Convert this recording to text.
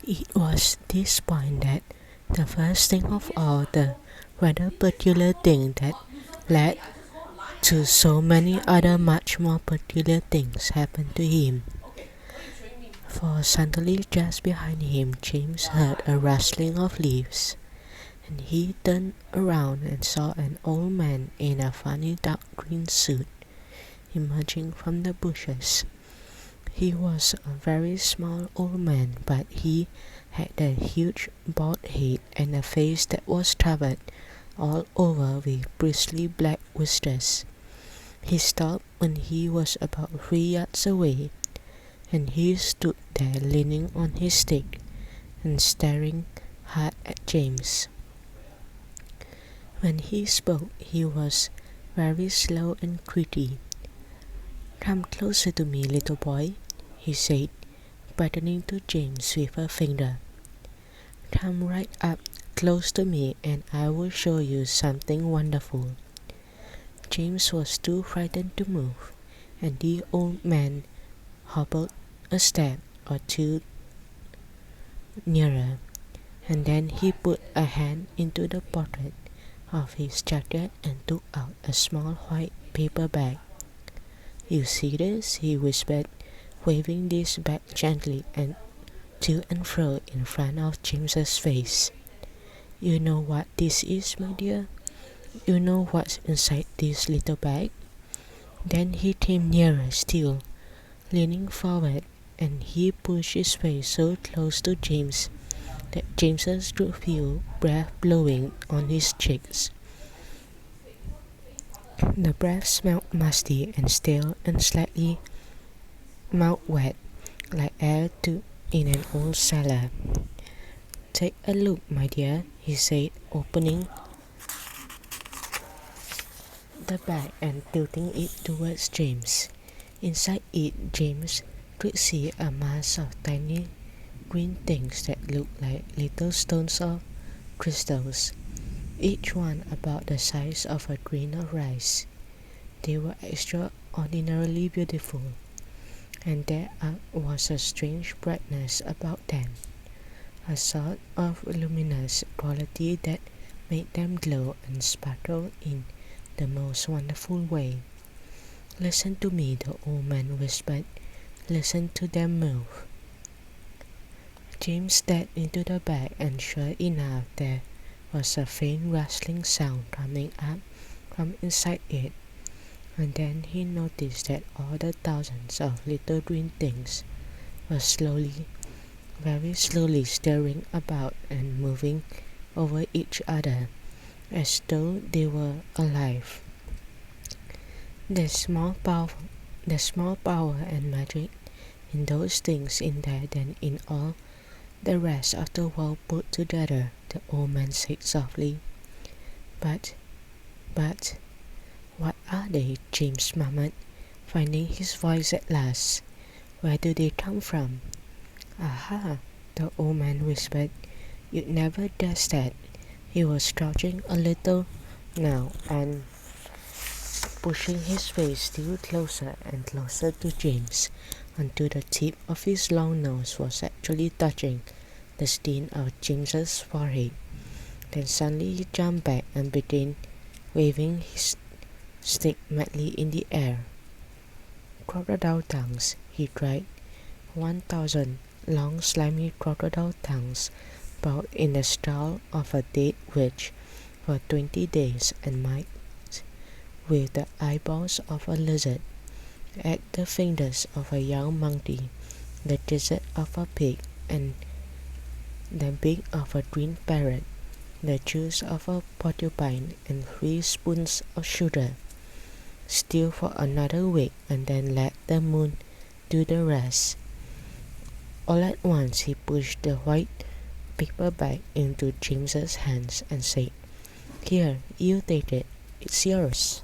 It was this point that the first thing of all the rather peculiar thing that led to so many other much more peculiar things happened to him. For suddenly just behind him James heard a rustling of leaves, and he turned around and saw an old man in a funny dark green suit emerging from the bushes. He was a very small old man, but he had a huge bald head and a face that was covered all over with bristly black whiskers. He stopped when he was about 3 yards away, and he stood there leaning on his stick and staring hard at James. When he spoke, he was very slow and gritty. "Come closer to me, little boy," he said, beckoning to James with a finger. "Come right up close to me and I will show you something wonderful." James was too frightened to move, and the old man hobbled a step or two nearer, and then he put a hand into the pocket of his jacket and took out a small white paper bag. "You see this?" he whispered, waving this bag gently and to and fro in front of James's face. "You know what this is, my dear? You know what's inside this little bag?" Then he came nearer still, leaning forward, and he pushed his face so close to James that James could feel breath blowing on his cheeks. The breath smelled musty and stale and slightly mouth wet, like air in an old cellar. "Take a look, my dear," he said, opening the bag and tilting it towards James. Inside it, James could see a mass of tiny green things that looked like little stones or crystals, each one about the size of a grain of rice. They were extraordinarily beautiful, and there was a strange brightness about them, a sort of luminous quality that made them glow and sparkle in the most wonderful way. "Listen to me," the old man whispered. "Listen to them move." James stared into the bag, and sure enough there was a faint rustling sound coming up from inside it. And then he noticed that all the thousands of little green things were slowly, very slowly stirring about and moving over each other, as though they were alive. There's small power and magic in those things in there than in all the rest of the world put together," the old man said softly. But, what are they?" James murmured, finding his voice at last. "Where do they come from?" "Aha!" the old man whispered. "You'd never guess that." He was crouching a little now and pushing his face still closer and closer to James, until the tip of his long nose was actually touching the skin of James's forehead. Then suddenly he jumped back and began waving his stick madly in the air. "Crocodile tongues!" he cried. 1,000 long slimy crocodile tongues bound in the skull of a dead witch for 20 days and might, with the eyeballs of a lizard, at the fingers of a young monkey, the gizzard of a pig, and the beak of a green parrot, the juice of a porcupine, and 3 spoons of sugar. Still for another week, and then let the moon do the rest." All at once he pushed the white paper bag into James's hands and said, "Here, you take it. It's yours."